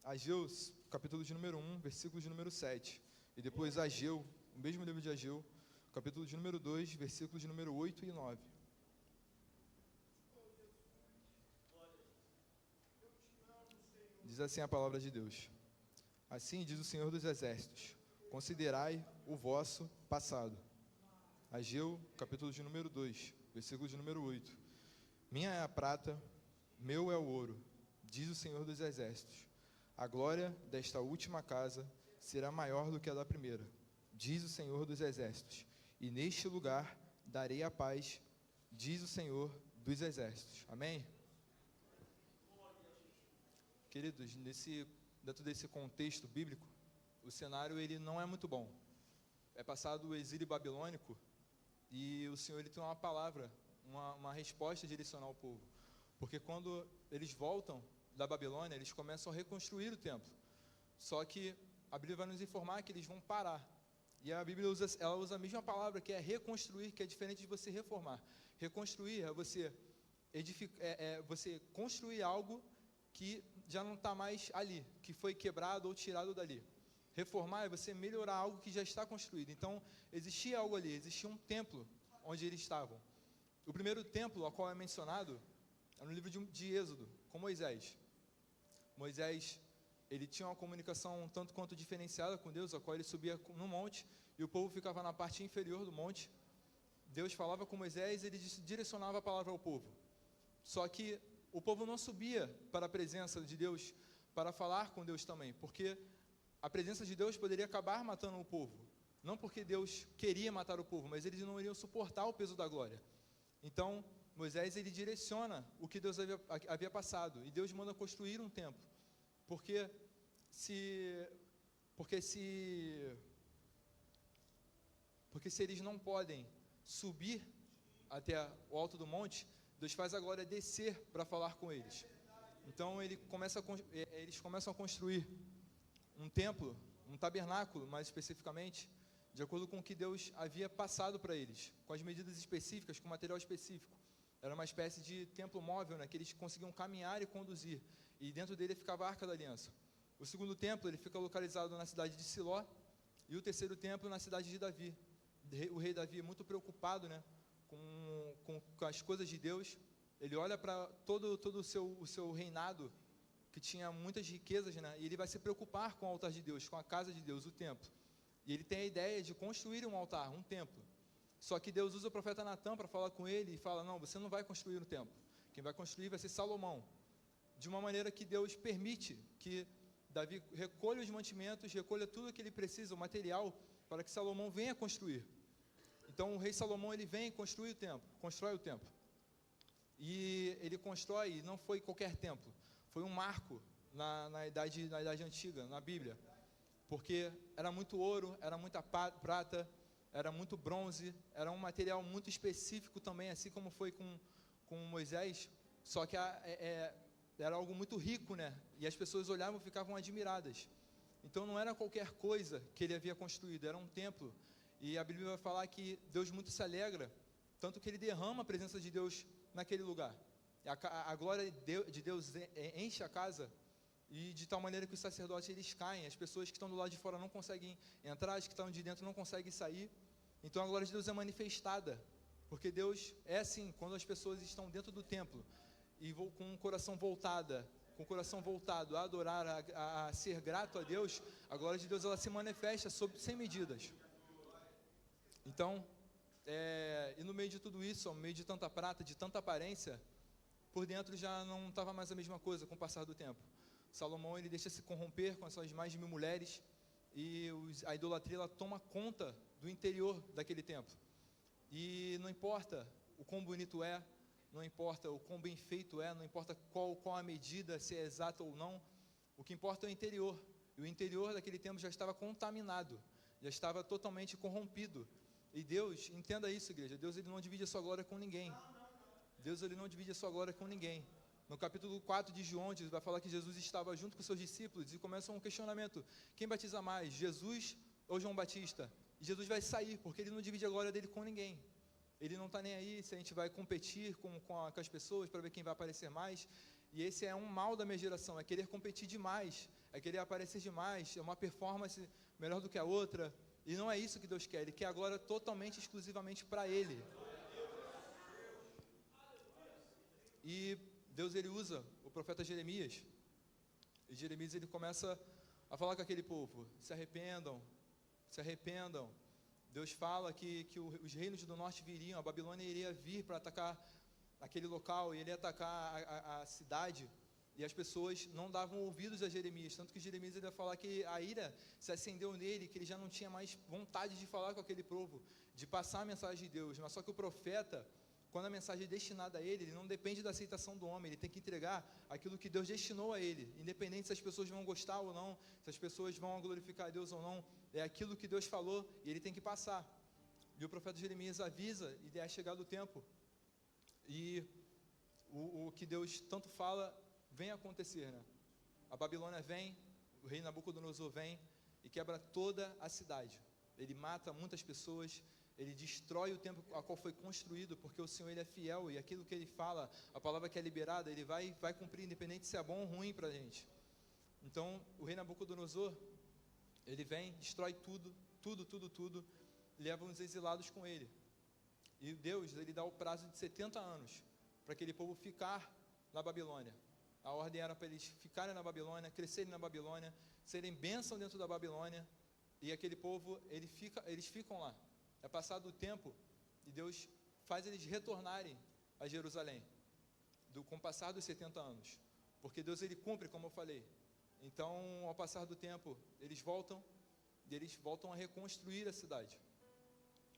Ageu, capítulo de número 1, versículo de número 7. E depois Ageu, o mesmo livro de Ageu, capítulo de número 2, versículo de número 8 e 9. Diz assim a palavra de Deus. Assim diz o Senhor dos Exércitos: considerai o vosso passado. Ageu, capítulo de número 2, versículo de número 8. Minha é a prata, meu é o ouro, diz o Senhor dos Exércitos. A glória desta última casa será maior do que a da primeira, diz o Senhor dos Exércitos. E neste lugar darei a paz, diz o Senhor dos Exércitos. Amém? Queridos, dentro desse contexto bíblico, o cenário ele não é muito bom. É passado o exílio babilônico e o Senhor ele tem uma palavra, uma resposta direcional ao povo. Porque quando eles voltam da Babilônia, eles começam a reconstruir o templo. Só que a Bíblia vai nos informar que eles vão parar. E a Bíblia usa a mesma palavra, que é reconstruir, que é diferente de você reformar. Reconstruir é você você construir algo que já não está mais ali, que foi quebrado ou tirado dali. Reformar é você melhorar algo que já está construído. Então, existia algo ali, existia um templo onde eles estavam. O primeiro templo, ao qual é mencionado, é no livro de Êxodo, com Moisés. Moisés, ele tinha uma comunicação um tanto quanto diferenciada com Deus, a qual ele subia no monte, e o povo ficava na parte inferior do monte. Deus falava com Moisés e ele direcionava a palavra ao povo. Só que o povo não subia para a presença de Deus para falar com Deus também, porque a presença de Deus poderia acabar matando o povo. Não porque Deus queria matar o povo, mas eles não iriam suportar o peso da glória. Então, Moisés ele direciona o que Deus havia passado, e Deus manda construir um templo. Porque se eles não podem subir até o alto do monte, Deus faz a glória descer para falar com eles. Então eles começam a construir um templo, um tabernáculo, mais especificamente, de acordo com o que Deus havia passado para eles, com as medidas específicas, com material específico. Era uma espécie de templo móvel, né, que eles conseguiam caminhar e conduzir, e dentro dele ficava a Arca da Aliança. O segundo templo ele fica localizado na cidade de Siló, e o terceiro templo na cidade de Davi. O rei Davi, muito preocupado, né, com as coisas de Deus, ele olha para todo o seu reinado, que tinha muitas riquezas, né, e ele vai se preocupar com o altar de Deus, com a casa de Deus, o templo. E ele tem a ideia de construir um altar, um templo. Só que Deus usa o profeta Natã para falar com ele e fala: não, você não vai construir um templo. Quem vai construir vai ser Salomão. De uma maneira que Deus permite que Davi recolha os mantimentos, recolha tudo o que ele precisa, o material, para que Salomão venha construir. Então o rei Salomão ele vem e constrói o templo. E ele constrói, não foi qualquer templo, foi um marco na idade antiga, na Bíblia. Porque era muito ouro, era muita prata, era muito bronze, era um material muito específico também, assim como foi com Moisés, só que era algo muito rico, né? E as pessoas olhavam e ficavam admiradas. Então não era qualquer coisa que ele havia construído, era um templo. E a Bíblia vai falar que Deus muito se alegra, tanto que ele derrama a presença de Deus naquele lugar. A glória de Deus enche a casa, e de tal maneira que os sacerdotes eles caem, as pessoas que estão do lado de fora não conseguem entrar, as que estão de dentro não conseguem sair. Então a glória de Deus é manifestada, porque Deus é assim, quando as pessoas estão dentro do templo e com o coração voltado a adorar, a ser grato a Deus, a glória de Deus ela se manifesta sem medidas. Então, e no meio de tudo isso, no meio de tanta prata, de tanta aparência, por dentro já não estava mais a mesma coisa com o passar do tempo. Salomão ele deixa se corromper com as suas mais de 1000 mulheres, e a idolatria ela toma conta do interior daquele templo. E não importa o quão bonito é, não importa o quão bem feito é, não importa qual a medida, se é exata ou não, o que importa é o interior. E o interior daquele templo já estava contaminado, já estava totalmente corrompido. E Deus, entenda isso, igreja, Deus ele não divide a sua glória com ninguém. Deus ele não divide a sua glória com ninguém. No capítulo 4 de João, vai falar que Jesus estava junto com seus discípulos e começa um questionamento: quem batiza mais, Jesus ou João Batista? E Jesus vai sair, porque ele não divide a glória dele com ninguém. Ele não está nem aí se a gente vai competir com as pessoas para ver quem vai aparecer mais. E esse é um mal da minha geração, é querer competir demais, é querer aparecer demais, é uma performance melhor do que a outra. E não é isso que Deus quer, Ele quer a glória totalmente, exclusivamente para Ele. E Deus, Ele usa o profeta Jeremias. E Jeremias, ele começa a falar com aquele povo: se arrependam, se arrependam. Deus fala que os reinos do norte viriam, a Babilônia iria vir para atacar aquele local, e ele ia atacar a cidade, e as pessoas não davam ouvidos a Jeremias, tanto que Jeremias ele ia falar que a ira se acendeu nele, que ele já não tinha mais vontade de falar com aquele povo, de passar a mensagem de Deus. Mas só que o profeta, quando a mensagem é destinada a ele não depende da aceitação do homem, ele tem que entregar aquilo que Deus destinou a ele, independente se as pessoas vão gostar ou não, se as pessoas vão glorificar a Deus ou não, é aquilo que Deus falou, e ele tem que passar. E o profeta Jeremias avisa, e é chegado o tempo, e o que Deus tanto fala, vem acontecer, né? A Babilônia vem, o rei Nabucodonosor vem, e quebra toda a cidade, ele mata muitas pessoas, ele destrói o templo a qual foi construído, porque o Senhor ele é fiel, e aquilo que ele fala, a palavra que é liberada, ele vai cumprir, independente se é bom ou ruim para a gente. Então, o rei Nabucodonosor, ele vem, destrói tudo, leva os exilados com ele. E Deus, ele dá o prazo de 70 anos, para aquele povo ficar na Babilônia. A ordem era para eles ficarem na Babilônia, crescerem na Babilônia, serem bênção dentro da Babilônia, e aquele povo, eles ficam lá. É passado o tempo, e Deus faz eles retornarem a Jerusalém, com o passar dos 70 anos, porque Deus ele cumpre, como eu falei. Então, ao passar do tempo, eles voltam a reconstruir a cidade,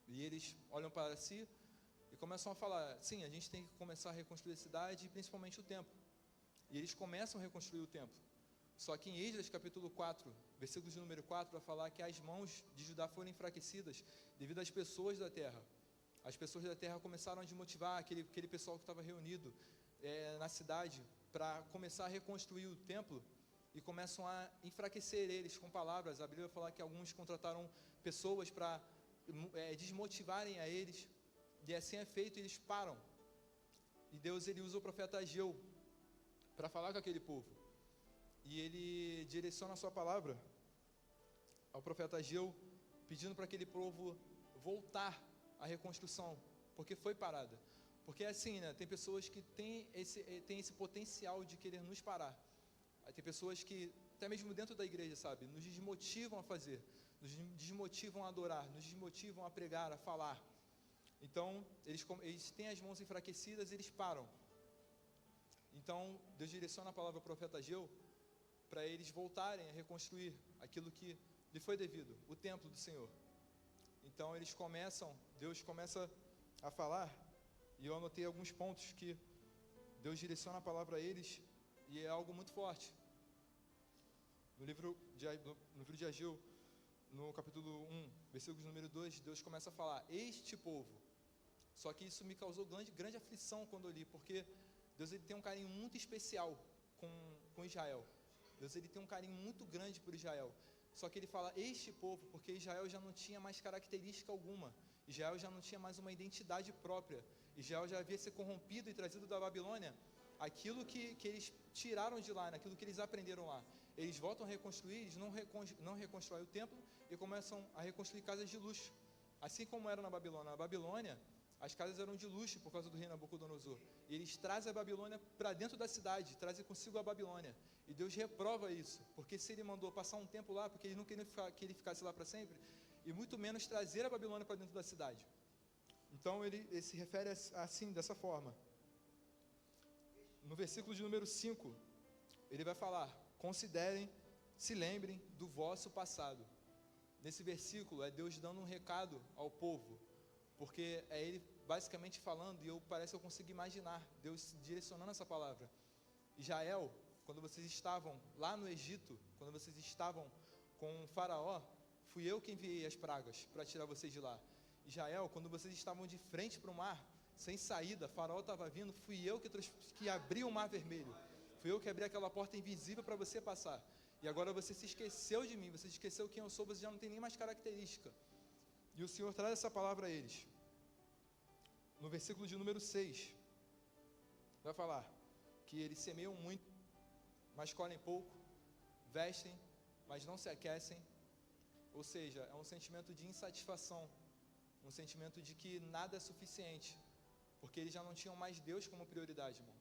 e eles olham para si, e começam a falar: sim, a gente tem que começar a reconstruir a cidade, e principalmente o templo. E eles começam a reconstruir o templo. Só que em Esdras capítulo 4, versículo de número 4, vai falar que as mãos de Judá foram enfraquecidas devido às pessoas da terra. As pessoas da terra começaram a desmotivar aquele pessoal que estava reunido na cidade para começar a reconstruir o templo, e começam a enfraquecer eles com palavras. A Bíblia vai falar que alguns contrataram pessoas para desmotivarem a eles, e assim é feito, e eles param. E Deus ele usa o profeta Ageu para falar com aquele povo, e ele direciona a sua palavra ao profeta Ageu, pedindo para aquele povo voltar à reconstrução, porque foi parada. Porque assim, né, tem pessoas que têm esse potencial de querer nos parar. Tem pessoas que, até mesmo dentro da igreja, sabe, nos desmotivam a fazer, nos desmotivam a adorar, nos desmotivam a pregar, a falar. Então, eles têm as mãos enfraquecidas, eles param. Então, Deus direciona a palavra ao profeta Ageu para eles voltarem a reconstruir aquilo que lhe foi devido, o templo do Senhor. Então, Deus começa a falar, e eu anotei alguns pontos que Deus direciona a palavra a eles, e é algo muito forte. No livro de Ageu, no capítulo 1, versículo número 2, Deus começa a falar: este povo. Só que isso me causou grande aflição quando eu li, porque Deus ele tem um carinho muito especial com Israel. Deus ele tem um carinho muito grande por Israel. Só que ele fala este povo, porque Israel já não tinha mais característica alguma. Israel já não tinha mais uma identidade própria. Israel já havia se corrompido e trazido da Babilônia aquilo que eles tiraram de lá, naquilo que eles aprenderam lá. Eles voltam a reconstruir, eles não reconstroem o templo e começam a reconstruir casas de luxo. Assim como era na Babilônia. Na Babilônia, as casas eram de luxo por causa do rei Nabucodonosor. E eles trazem a Babilônia para dentro da cidade, trazem consigo a Babilônia. E Deus reprova isso, porque se ele mandou passar um tempo lá, porque eles não queriam que ele ficasse lá para sempre, e muito menos trazer a Babilônia para dentro da cidade. Então ele se refere assim, dessa forma. No versículo de número 5, ele vai falar: considerem, se lembrem do vosso passado. Nesse versículo é Deus dando um recado ao povo, porque é ele basicamente falando, e parece que eu consigo imaginar Deus direcionando essa palavra. Israel, quando vocês estavam lá no Egito, quando vocês estavam com o faraó, fui eu que enviei as pragas para tirar vocês de lá. Israel, quando vocês estavam de frente para o mar, sem saída, faraó estava vindo, fui eu que abri o mar vermelho, fui eu que abri aquela porta invisível para você passar. E agora você se esqueceu de mim, você esqueceu quem eu sou, você já não tem nem mais característica. E o Senhor traz essa palavra a eles. No versículo de número 6, vai falar: que eles semeiam muito, mas colhem pouco, vestem, mas não se aquecem. Ou seja, é um sentimento de insatisfação, um sentimento de que nada é suficiente, porque eles já não tinham mais Deus como prioridade, irmão.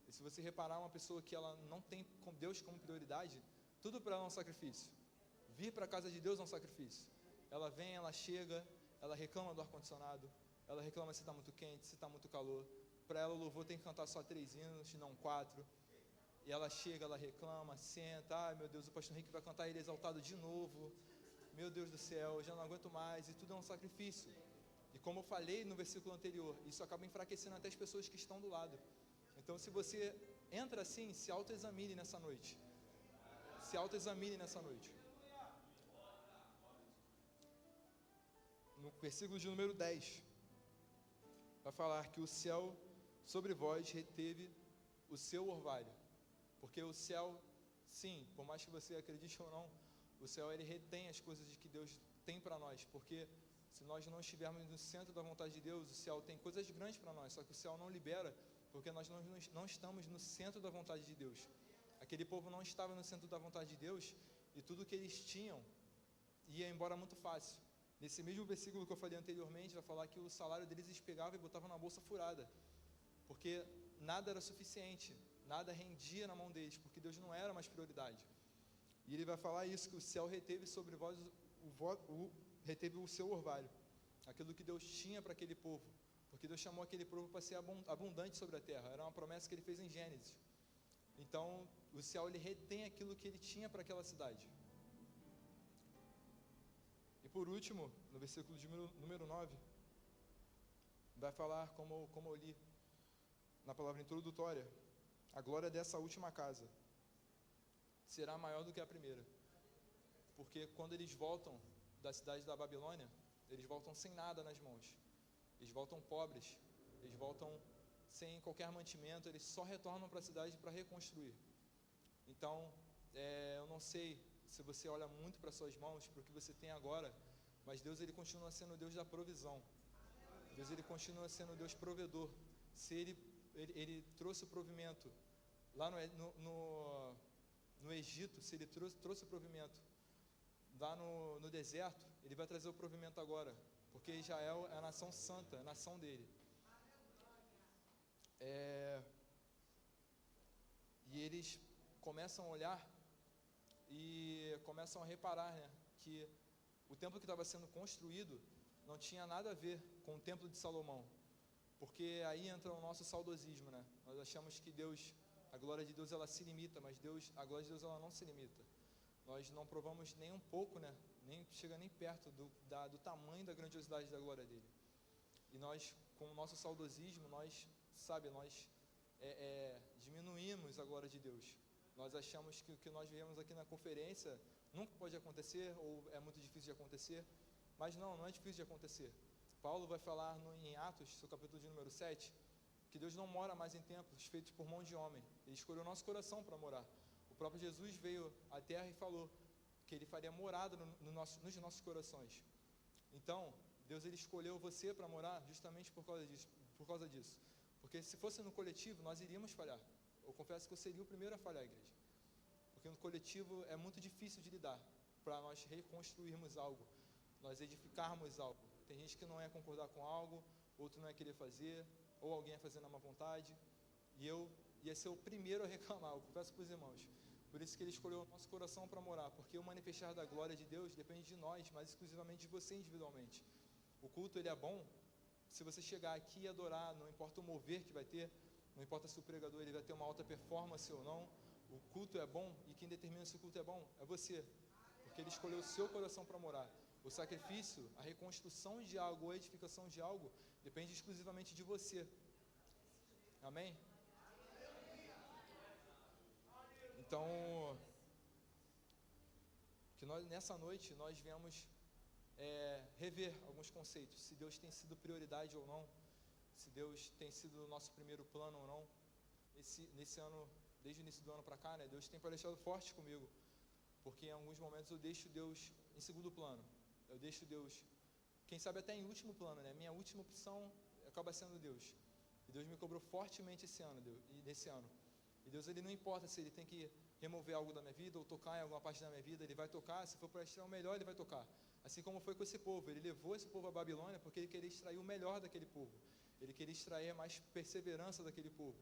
E se você reparar, uma pessoa que ela não tem Deus como prioridade, tudo para ela é um sacrifício. Vir para a casa de Deus é um sacrifício. Ela vem, ela chega, ela reclama do ar-condicionado, ela reclama se está muito quente, se está muito calor. Para ela o louvor tem que cantar só 3 hinos, não 4. E ela chega, ela reclama, senta, ai meu Deus, o pastor Henrique vai cantar ele exaltado de novo. Meu Deus do céu, eu já não aguento mais, e tudo é um sacrifício. E como eu falei no versículo anterior, isso acaba enfraquecendo até as pessoas que estão do lado. Então, se você entra assim, se autoexamine nessa noite. Se autoexamine nessa noite. No versículo de número 10, vai falar que o céu sobre vós reteve o seu orvalho. Porque o céu, sim, por mais que você acredite ou não, o céu ele retém as coisas que Deus tem para nós. Porque se nós não estivermos no centro da vontade de Deus, o céu tem coisas grandes para nós, só que o céu não libera, porque nós não estamos no centro da vontade de Deus. Aquele povo não estava no centro da vontade de Deus, e tudo que eles tinham ia embora muito fácil. Nesse mesmo versículo que eu falei anteriormente, vai falar que o salário deles eles pegavam e botavam na bolsa furada, porque nada era suficiente, nada rendia na mão deles, porque Deus não era mais prioridade. E ele vai falar isso, que o céu reteve sobre vós reteve o seu orvalho, aquilo que Deus tinha para aquele povo, porque Deus chamou aquele povo para ser abundante sobre a terra. Era uma promessa que ele fez em Gênesis. Então o céu ele retém aquilo que ele tinha para aquela cidade. E por último, no versículo de número 9, vai falar, como eu li na palavra introdutória, a glória dessa última casa será maior do que a primeira. Porque quando eles voltam da cidade da Babilônia, eles voltam sem nada nas mãos. Eles voltam pobres, eles voltam sem qualquer mantimento, eles só retornam para a cidade para reconstruir. Então, eu não sei se você olha muito para suas mãos, para o que você tem agora, mas Deus ele continua sendo o Deus da provisão. Deus ele continua sendo o Deus provedor. Se ele trouxe o provimento lá no Egito, se ele trouxe o provimento lá no deserto, ele vai trazer o provimento agora, porque Israel é a nação santa, é a nação dele. E eles começam a olhar e começam a reparar, né, que o templo que estava sendo construído não tinha nada a ver com o templo de Salomão, porque aí entra o nosso saudosismo, né? Nós achamos que Deus, a glória de Deus ela se limita, mas a glória de Deus ela não se limita. Nós não provamos nem um pouco, né? Nem chega nem perto do tamanho da grandiosidade da glória dele. E nós, com o nosso saudosismo, nós diminuímos a glória de Deus. Nós achamos que o que nós vivemos aqui na conferência nunca pode acontecer, ou é muito difícil de acontecer, mas não é difícil de acontecer. Paulo vai falar em Atos, seu capítulo de número 7, que Deus não mora mais em templos feitos por mão de homem. Ele escolheu o nosso coração para morar. O próprio Jesus veio à terra e falou que ele faria morada nos nossos corações. Então, Deus ele escolheu você para morar justamente por causa disso. Porque se fosse no coletivo, nós iríamos falhar. Eu confesso que eu seria o primeiro a falhar, igreja. Porque no coletivo é muito difícil de lidar, para nós reconstruirmos algo, nós edificarmos algo. Tem gente que não é concordar com algo, outro não é querer fazer, ou alguém é fazer na má vontade, e eu ia ser o primeiro a reclamar, eu confesso para os irmãos. Por isso que ele escolheu o nosso coração para morar, porque o manifestar da glória de Deus depende de nós, mas exclusivamente de você individualmente. O culto ele é bom, se você chegar aqui e adorar, não importa o mover que vai ter, não importa se o pregador ele vai ter uma alta performance ou não, o culto é bom, e quem determina se o culto é bom é você, porque ele escolheu o seu coração para morar. O sacrifício, a reconstrução de algo, a edificação de algo, depende exclusivamente de você. Amém? Então, que nessa noite nós viemos rever alguns conceitos, se Deus tem sido prioridade ou não, se Deus tem sido o nosso primeiro plano ou não. Nesse ano, desde o início do ano para cá, né, Deus tem palestado forte comigo, porque em alguns momentos eu deixo Deus em segundo plano, eu deixo Deus, quem sabe até em último plano, né? Minha última opção acaba sendo Deus, e Deus me cobrou fortemente nesse ano, E Deus, Ele não importa se Ele tem que remover algo da minha vida ou tocar em alguma parte da minha vida, Ele vai tocar. Se for para extrair o melhor, Ele vai tocar. Assim como foi com esse povo. Ele levou esse povo à Babilônia porque Ele queria extrair o melhor daquele povo. Ele queria extrair mais perseverança daquele povo.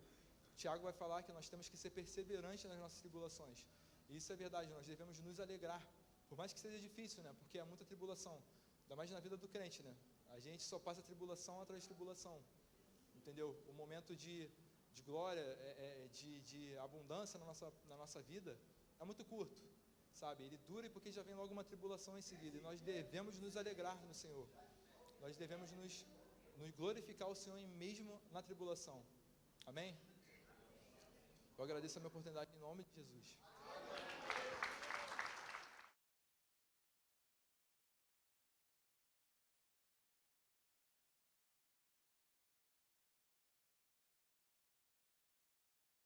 Tiago vai falar que nós temos que ser perseverantes nas nossas tribulações. E isso é verdade, nós devemos nos alegrar. Por mais que seja difícil, né? Porque é muita tribulação. Ainda mais na vida do crente, né? A gente só passa tribulação atrás de tribulação. Entendeu? O momento de glória, de abundância na nossa vida é muito curto, sabe? Ele dura porque já vem logo uma tribulação em seguida. E nós devemos nos alegrar no Senhor. Nós devemos nos glorificar o Senhor mesmo na tribulação. Amém? Eu agradeço a minha oportunidade em nome de Jesus.